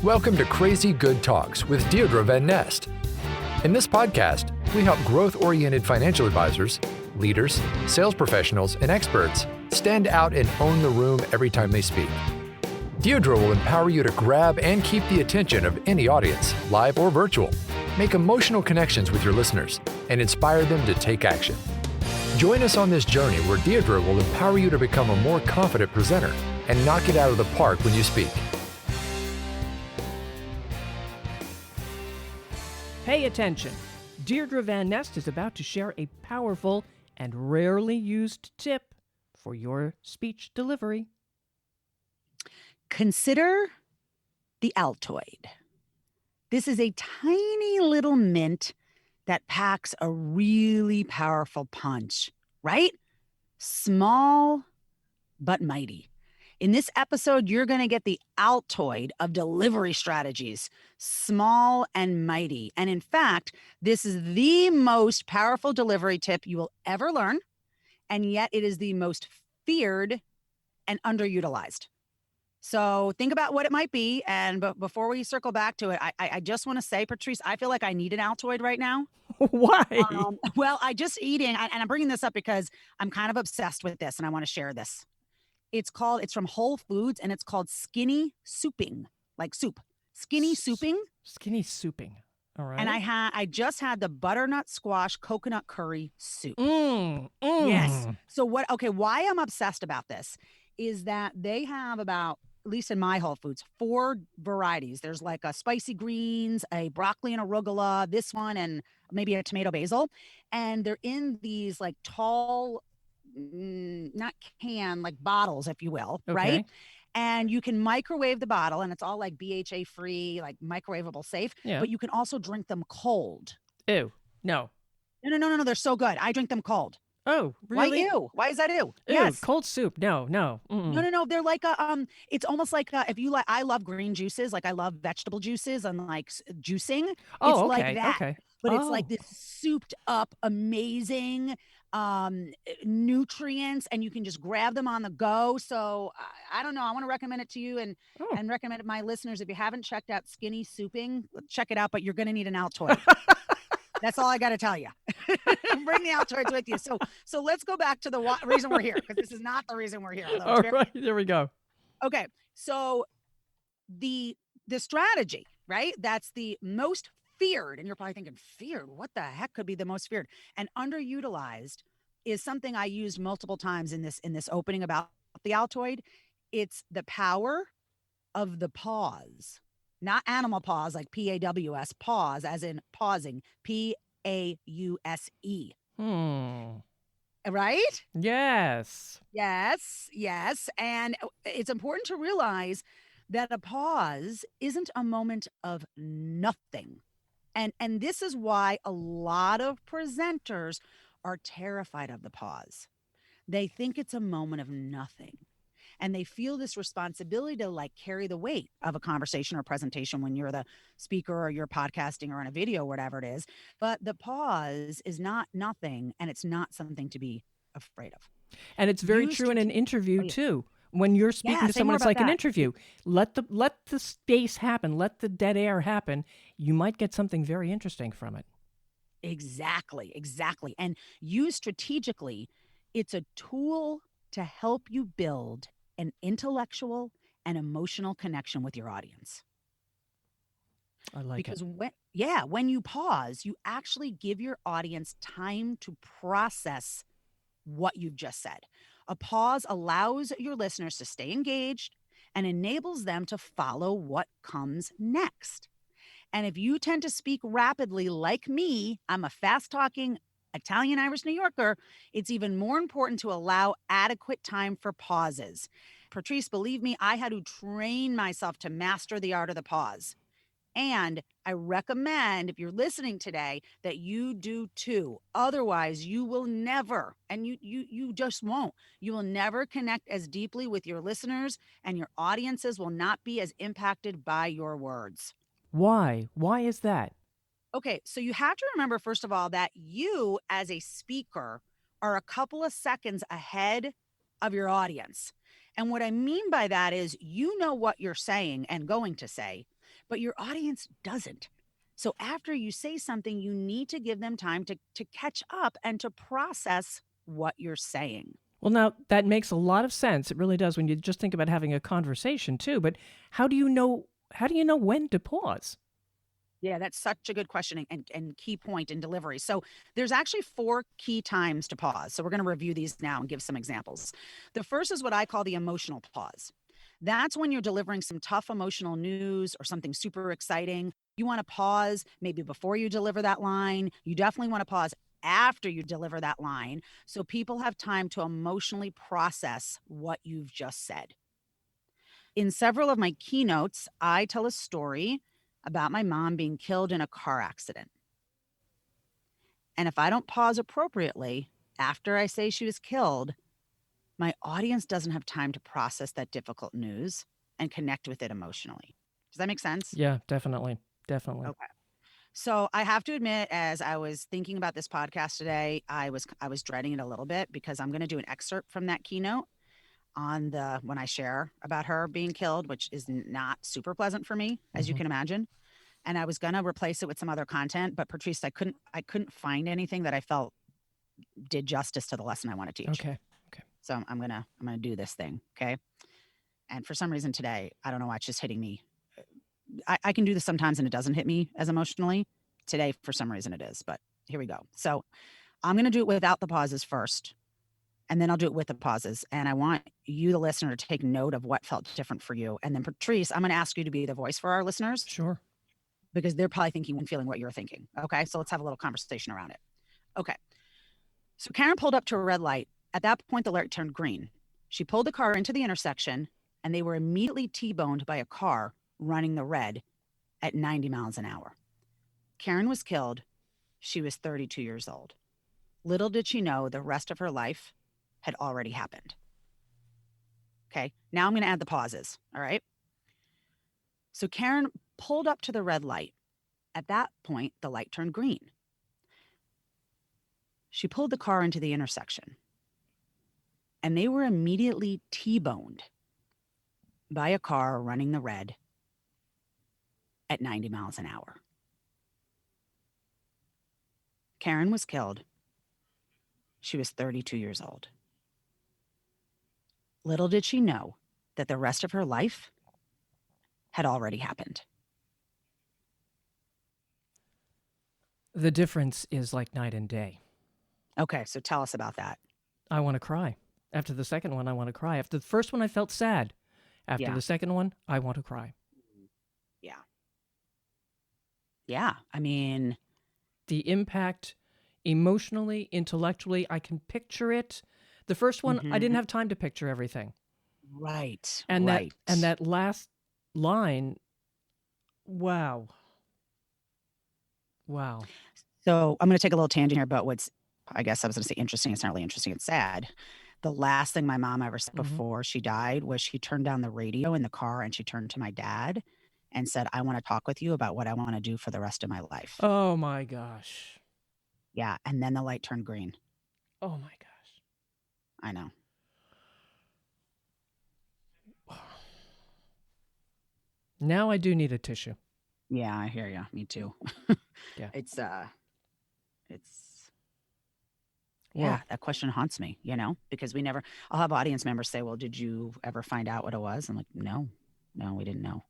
Welcome to Crazy Good Talks with Deirdre Van Nest. In this podcast, we help growth-oriented financial advisors, leaders, sales professionals, and experts stand out and own the room every time they speak. Deirdre will empower you to grab and keep the attention of any audience, live or virtual, make emotional connections with your listeners, and inspire them to take action. Join us on this journey where Deirdre will empower you to become a more confident presenter and knock it out of the park when you speak. Pay attention. Deirdre Van Nest is about to share a powerful and rarely used tip for your speech delivery. Consider the Altoid. This is a tiny little mint that packs a really powerful punch, right? Small but mighty. In this episode, you're going to get the Altoid of delivery strategies, small and mighty. And in fact, this is the most powerful delivery tip you will ever learn. And yet it is the most feared and underutilized. So think about what it might be. And before we circle back to it, I just want to say, Patrice, I feel like I need an Altoid right now. Why? Well, I just eating, and I'm bringing this up because I'm kind of obsessed with this and I want to share this. It's from Whole Foods and it's called skinny souping, like soup. Skinny souping. Skinny souping. All right. And I just had the butternut squash coconut curry soup. Yes. So why I'm obsessed about this is that they have about, at least in my Whole Foods, 4 varieties. There's like a spicy greens, a broccoli and arugula, this one, and maybe a tomato basil. And they're in these like tall, not can, like bottles, if you will, Okay. right? And you can microwave the bottle and it's all like BHA free, like microwavable safe, but you can also drink them cold. Ew. No. No. They're so good. I drink them cold. Oh, really? Why ew? Why is that ew? Ew, Yes. cold soup. No. No. They're like it's almost like if you like, I love green juices. Like I love vegetable juices and like juicing. Oh, it's okay. like that. Okay. But it's like this souped up, amazing nutrients, and you can just grab them on the go. So I don't know. I want to recommend it to you and recommend it to my listeners. If you haven't checked out Skinny Souping, check it out, but you're going to need an Altoid. That's all I got to tell you. Bring the Altoids with you. So let's go back to the reason we're here, because this is not the reason we're here. All right, there we go. Okay, so the strategy, right? That's the most feared, and you're probably thinking, feared? What the heck could be the most feared? And underutilized is something I used multiple times in this opening about the Altoid. It's the power of the pause. Not animal pause, like PAWS, pause, as in pausing, PAUSE. Right? Yes. And it's important to realize that a pause isn't a moment of nothing. And this is why a lot of presenters are terrified of the pause. They think it's a moment of nothing. And they feel this responsibility to like carry the weight of a conversation or presentation when you're the speaker or you're podcasting or in a video, whatever it is. But the pause is not nothing, and it's not something to be afraid of. And it's very true in an interview too. When you're speaking to someone, it's like an interview. Let the space happen. Let the dead air happen. You might get something very interesting from it. Exactly. And used strategically, it's a tool to help you build an intellectual and emotional connection with your audience. I like it. Because when you pause, you actually give your audience time to process what you've just said. A pause allows your listeners to stay engaged and enables them to follow what comes next. And if you tend to speak rapidly like me, I'm a fast-talking Italian Irish New Yorker, it's even more important to allow adequate time for pauses. Patrice, believe me, I had to train myself to master the art of the pause. And I recommend, if you're listening today, that you do too. Otherwise, you will never, and you just won't. You will never connect as deeply with your listeners, and your audiences will not be as impacted by your words. Why? Why is that? Okay, so you have to remember, first of all, that you as a speaker are a couple of seconds ahead of your audience. And what I mean by that is you know what you're saying and going to say, but your audience doesn't. So after you say something, you need to give them time to catch up and to process what you're saying. Well, now that makes a lot of sense. It really does when you just think about having a conversation too. But how do you know when to pause? Yeah, that's such a good question and key point in delivery. So there's actually 4 key times to pause. So we're going to review these now and give some examples. The first is what I call the emotional pause. That's when you're delivering some tough emotional news or something super exciting. You want to pause maybe before you deliver that line. You definitely want to pause after you deliver that line so people have time to emotionally process what you've just said. In several of my keynotes, I tell a story about my mom being killed in a car accident. And if I don't pause appropriately after I say she was killed, my audience doesn't have time to process that difficult news and connect with it emotionally. Does that make sense? Yeah, definitely. Definitely. Okay. So I have to admit, as I was thinking about this podcast today, I was dreading it a little bit because I'm going to do an excerpt from that keynote on when I share about her being killed, which is not super pleasant for me, as you can imagine. And I was going to replace it with some other content, but Patrice, I couldn't find anything that I felt did justice to the lesson I want to teach. Okay. So I'm going to do this thing. Okay. And for some reason today, I don't know why it's just hitting me. I can do this sometimes and it doesn't hit me as emotionally. Today, for some reason it is, but here we go. So I'm going to do it without the pauses first, and then I'll do it with the pauses. And I want you, the listener, to take note of what felt different for you. And then Patrice, I'm going to ask you to be the voice for our listeners. Sure. Because they're probably thinking and feeling what you're thinking. Okay. So let's have a little conversation around it. Okay. So Karen pulled up to a red light. At that point, the light turned green. She pulled the car into the intersection and they were immediately T-boned by a car running the red at 90 miles an hour. Karen was killed. She was 32 years old. Little did she know the rest of her life had already happened. Okay. Now I'm going to add the pauses. All right. So Karen pulled up to the red light. At that point, the light turned green. She pulled the car into the intersection, and they were immediately T-boned by a car running the red at 90 miles an hour. Karen was killed. She was 32 years old. Little did she know that the rest of her life had already happened. The difference is like night and day. Okay, so tell us about that. I want to cry. After the second one, I want to cry. After the first one, I felt sad. After the second one, I want to cry. Yeah. Yeah. I mean, the impact emotionally, intellectually, I can picture it. The first one, I didn't have time to picture everything. Right. And right. that last line, wow. Wow. So I'm going to take a little tangent here about what's, I guess I was going to say interesting. It's not really interesting. It's sad. The last thing my mom ever said before she died was she turned down the radio in the car and she turned to my dad and said, I want to talk with you about what I want to do for the rest of my life. Oh my gosh. Yeah. And then the light turned green. Oh my gosh. I know. Now I do need a tissue. Yeah, I hear you. Me too. Yeah. It's yeah, that question haunts me, because I'll have audience members say, well, did you ever find out what it was? I'm like, no, we didn't know.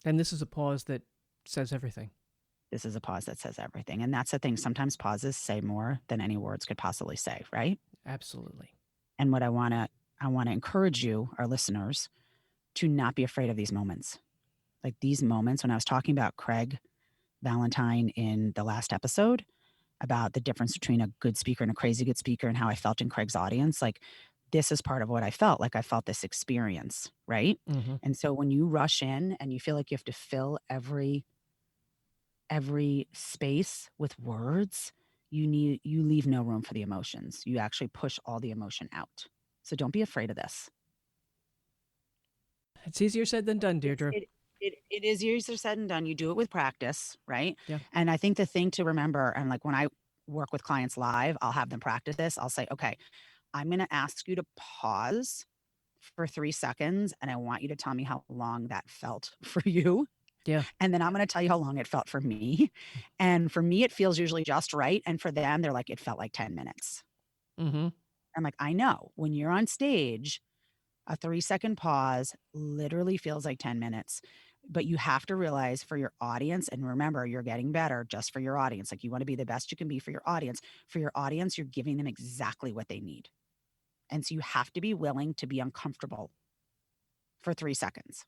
And this is a pause that says everything. This is a pause that says everything. And that's the thing. Sometimes pauses say more than any words could possibly say, right? Absolutely. And what I want to encourage you, our listeners, to not be afraid of these moments. Like these moments when I was talking about Craig Valentine in the last episode about the difference between a good speaker and a crazy good speaker and how I felt in Craig's audience, like this is part of what I felt. Like I felt this experience, right? Mm-hmm. And so when you rush in and you feel like you have to fill every space with words, you leave no room for the emotions. You actually push all the emotion out. So don't be afraid of this. It's easier said than done, Deirdre. It is easier said than done. You do it with practice, right? Yeah. And I think the thing to remember, and like when I work with clients live, I'll have them practice this. I'll say, okay, I'm going to ask you to pause for 3 seconds, and I want you to tell me how long that felt for you. Yeah. And then I'm going to tell you how long it felt for me. And for me, it feels usually just right. And for them, they're like, it felt like 10 minutes. Mm-hmm. I'm like, I know when you're on stage, a 3-second pause literally feels like 10 minutes. But you have to realize for your audience, and remember, you're getting better just for your audience. Like you want to be the best you can be for your audience. For your audience, you're giving them exactly what they need. And so you have to be willing to be uncomfortable for 3 seconds.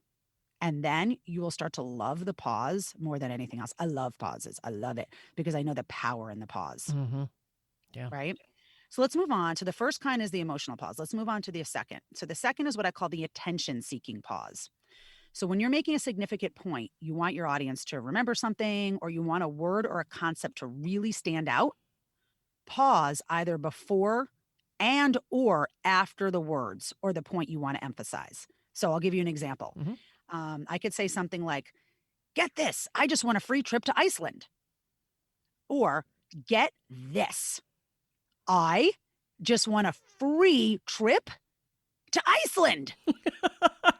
And then you will start to love the pause more than anything else. I love pauses. I love it because I know the power in the pause. Mm-hmm. Yeah. Right. So let's move on to the first kind is the emotional pause. Let's move on to the second. So the second is what I call the attention seeking pause. So when you're making a significant point, you want your audience to remember something, or you want a word or a concept to really stand out. Pause either before and or after the words or the point you want to emphasize. So I'll give you an example. Mm-hmm. I could say something like, get this, I just won a free trip to Iceland. Or get this, I just won a free trip to Iceland.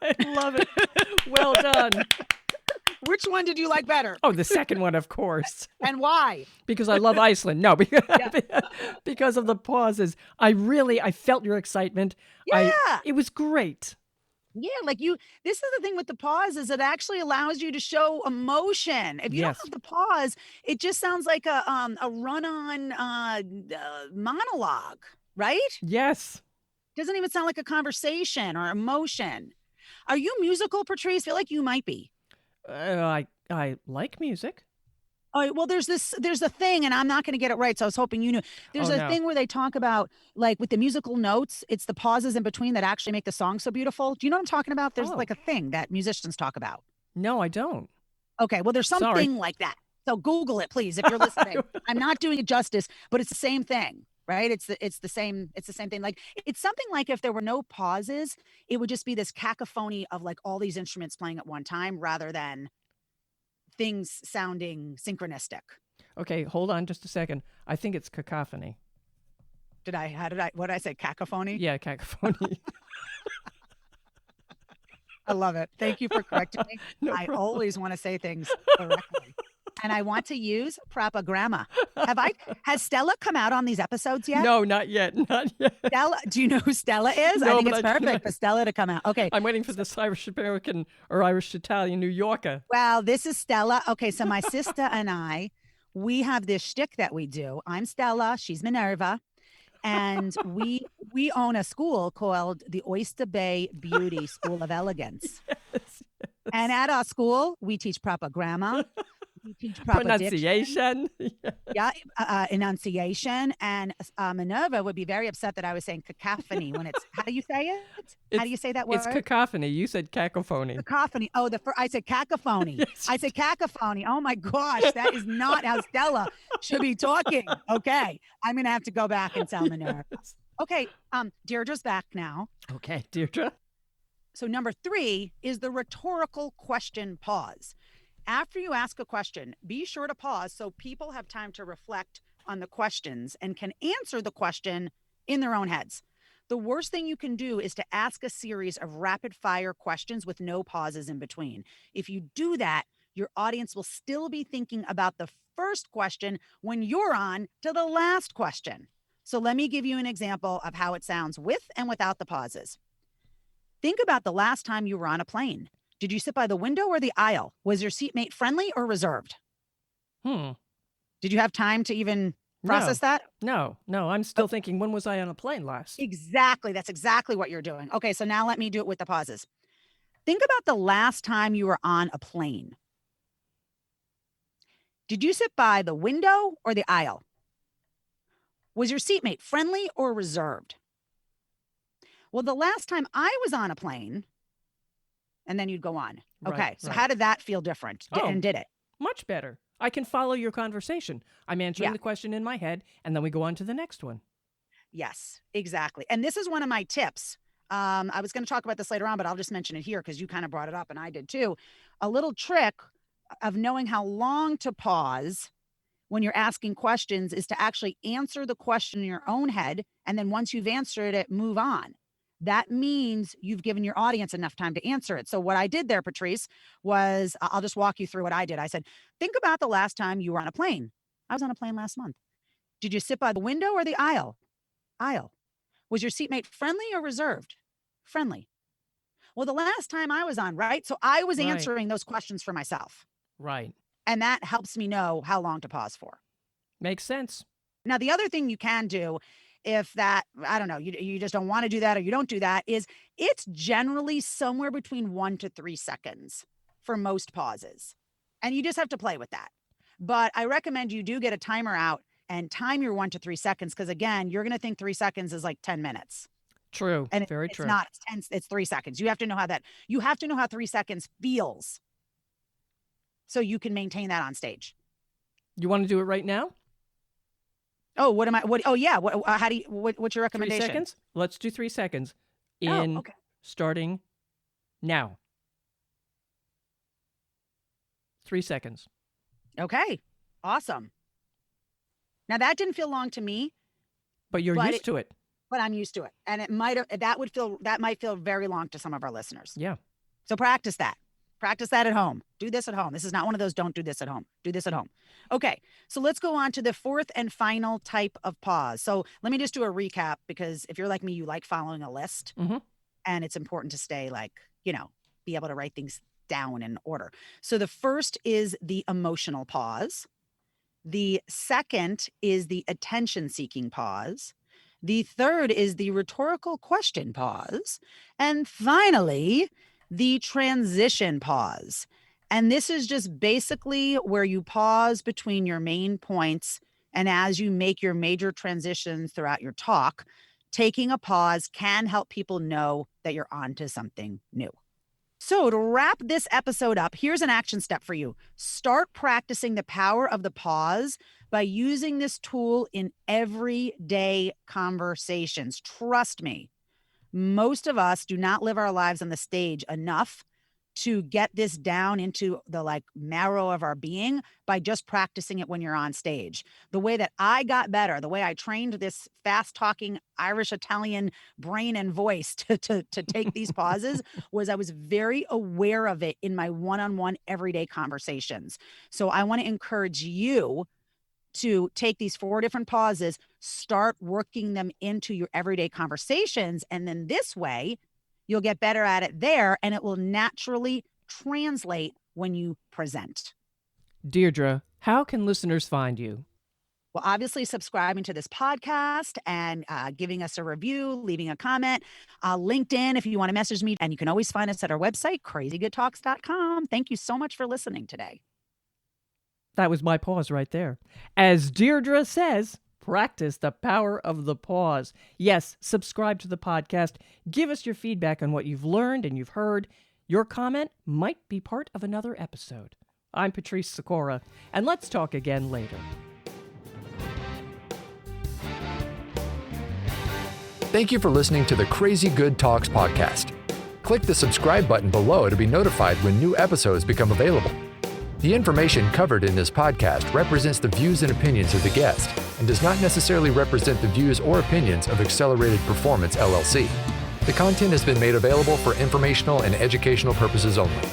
I love it. Well done. Which one did you like better? Oh, the second one, of course. And why? Because I love Iceland. No, because of the pauses. I felt your excitement. Yeah. It was great. Yeah, like this is the thing with the pause is it actually allows you to show emotion. If you don't have the pause, it just sounds like a run-on monologue, right? Yes. Doesn't even sound like a conversation or emotion. Are you musical, Patrice? I feel like you might be. I like music. Oh, well, there's a thing, and I'm not going to get it right, so I was hoping you knew. There's thing where they talk about, like, with the musical notes, it's the pauses in between that actually make the song so beautiful. Do you know what I'm talking about? There's like a thing that musicians talk about. No, I don't. Okay, well, there's something like that. So Google it, please, if you're listening. I'm not doing it justice, but it's the same thing, right? It's the same thing. Like, it's something like if there were no pauses, it would just be this cacophony of like all these instruments playing at one time rather than things sounding synchronistic. Okay, hold on just a second. I think it's cacophony. What did I say? Cacophony? Yeah, cacophony. I love it. Thank you for correcting me. No I problem. always want to say things correctly. And I want to use propagramma. Has Stella come out on these episodes yet? No, not yet. Not yet. Stella, do you know who Stella is? No, I think but it's perfect for Stella to come out. Okay. I'm waiting for this Irish American or Irish Italian New Yorker. Well, this is Stella. Okay, so my sister and I, we have this shtick that we do. I'm Stella, she's Minerva. And we own a school called the Oyster Bay Beauty School of Elegance. Yes. And at our school, we teach proper grammar. We teach proper pronunciation. Yeah, enunciation. And Minerva would be very upset that I was saying cacophony when it's, how do you say it? How do you say that word? It's cacophony. You said cacophony. Cacophony. Oh, I said cacophony. Yes. I said cacophony. Oh my gosh, that is not how Stella should be talking. Okay, I'm going to have to go back and tell Minerva. Yes. Okay, Deirdre's back now. Okay, Deirdre. So number 3 is the rhetorical question pause. After you ask a question, be sure to pause so people have time to reflect on the questions and can answer the question in their own heads. The worst thing you can do is to ask a series of rapid fire questions with no pauses in between. If you do that, your audience will still be thinking about the first question when you're on to the last question. So let me give you an example of how it sounds with and without the pauses. Think about the last time you were on a plane. Did you sit by the window or the aisle? Was your seatmate friendly or reserved? Did you have time to even process that? No. I'm still thinking, when was I on a plane last? Exactly. That's exactly what you're doing. Okay, so now let me do it with the pauses. Think about the last time you were on a plane. Did you sit by the window or the aisle? Was your seatmate friendly or reserved? Well, the last time I was on a plane, and then you'd go on. Okay, so how did that feel different? And did it? Much better. I can follow your conversation. I'm answering the question in my head, and then we go on to the next one. Yes, exactly. And this is one of my tips. I was going to talk about this later on, but I'll just mention it here because you kind of brought it up and I did too. A little trick of knowing how long to pause when you're asking questions is to actually answer the question in your own head. And then once you've answered it, move on. that means you've given your audience enough time to answer it. So what I did there, Patrice, was I'll just walk you through what I did. I said, think about the last time you were on a plane. I was on a plane last month. Did you sit by the window or the aisle? Aisle. Was your seatmate friendly or reserved? Friendly. Well, the last time I was on, right? So I was answering those questions for myself. Right. And that helps me know how long to pause for. Makes sense. Now, the other thing you can do, if that, I don't know, you just don't want to do that or you don't do that, is it's generally somewhere between 1 to 3 seconds for most pauses. And you just have to play with that. But I recommend you do get a timer out and time your 1 to 3 seconds, because again, you're going to think 3 seconds is like 10 minutes. True. And Very it's true. not. It's 3 seconds. You have to know how 3 seconds feels so you can maintain that on stage. You want to do it right now? Oh, oh yeah. What's your recommendation? 3 seconds? Let's do 3 seconds. Starting now. 3 seconds. Okay. Awesome. Now that didn't feel long to me. But you're used to it. But I'm used to it. And that might feel very long to some of our listeners. Yeah. So practice that. Practice that at home. Do this at home. This is not one of those don't do this at home. Do this at home. Okay. So let's go on to the fourth and final type of pause. So let me just do a recap, because if you're like me, you like following a list, and it's important to stay be able to write things down in order. So the first is the emotional pause. The second is the attention-seeking pause. The third is the rhetorical question pause. And finally, the transition pause. And this is just basically where you pause between your main points. And as you make your major transitions throughout your talk, taking a pause can help people know that you're onto something new. So to wrap this episode up, here's an action step for you. Start practicing the power of the pause by using this tool in everyday conversations. Trust me, most of us do not live our lives on the stage enough to get this down into the marrow of our being by just practicing it when you're on stage. The way that I got better, the way I trained this fast talking Irish Italian brain and voice to take these pauses was I was very aware of it in my one-on-one everyday conversations. So I want to encourage you to take these 4 different pauses, start working them into your everyday conversations. And then this way, you'll get better at it there, and it will naturally translate when you present. Deirdre, how can listeners find you? Well, obviously subscribing to this podcast and giving us a review, leaving a comment, LinkedIn if you want to message me. And you can always find us at our website, crazygoodtalks.com. Thank you so much for listening today. That was my pause right there. As Deirdre says, practice the power of the pause. Yes, subscribe to the podcast. Give us your feedback on what you've learned and you've heard. Your comment might be part of another episode. I'm Patrice Sikora, and let's talk again later. Thank you for listening to the Crazy Good Talks podcast. Click the subscribe button below to be notified when new episodes become available. The information covered in this podcast represents the views and opinions of the guest and does not necessarily represent the views or opinions of Accelerated Performance, LLC. The content has been made available for informational and educational purposes only.